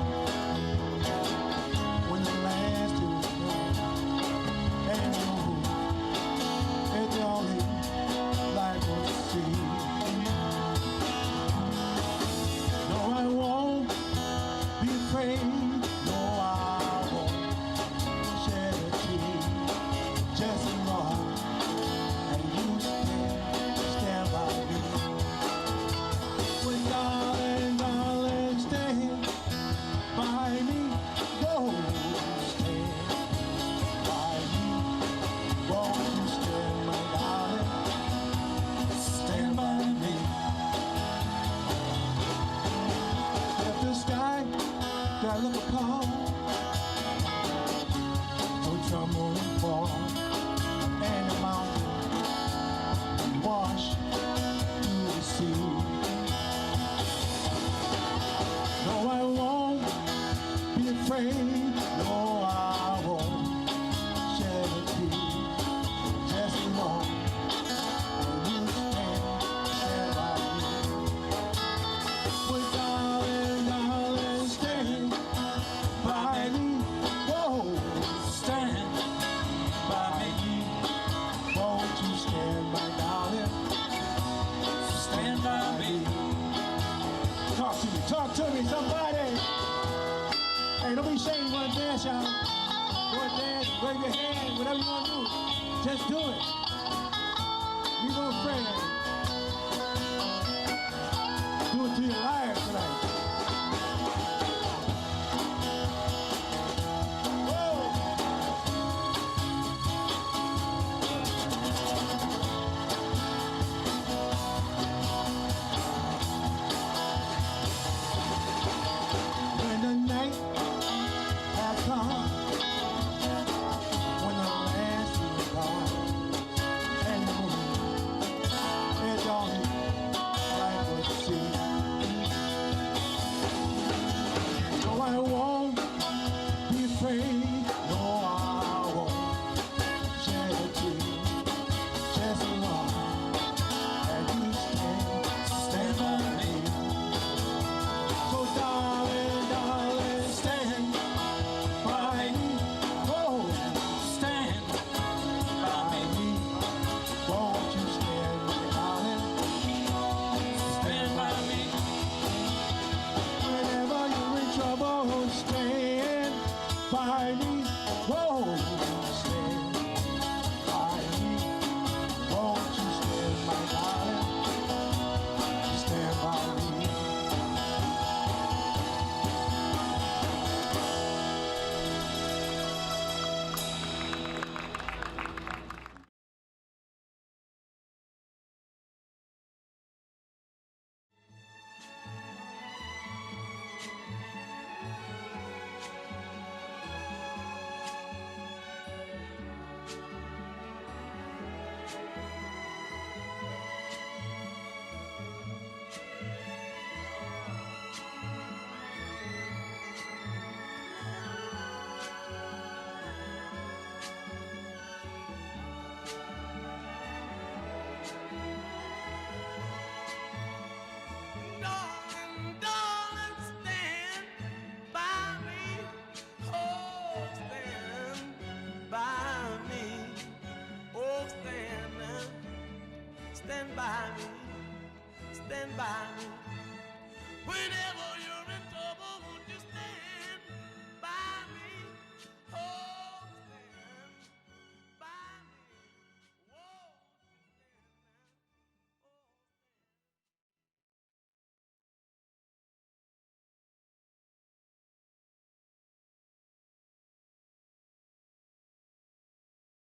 S1: when the last is gone, and it's only like we'll see. No, I won't be afraid. No, I won't shed a tear. Just know and you stand by me. When darling, stand by me. Won't stand by me. Won't you stand, my darling? Stand by me. If the sky that look upon will tremble and fall, and the mountain wash to the sea. No, I won't be afraid. No, I won't shed a tear. Just know when you stand by me. Well, darling, stand by me. Whoa, stand by wave your hand, whatever you want to do. Just do it. You don't friend. Do it to your life tonight. When the night has come, when the last is gone, and the moon is on like the sea. No, I won't be afraid. No, I won't shed a tear. Just as long as you stand by me. So darling, darling, stand by me. Oh, stand by me. Won't you stand, darling? Stand by me. Whenever you're in trouble, stand by me. Whoa, stand by me. Won't you stand, my darling? Stand by me.
S17: Darling, darling, stand by me. Oh, stand by me. Oh, stand by me. Stand by me. Whenever you're in trouble, won't you stand?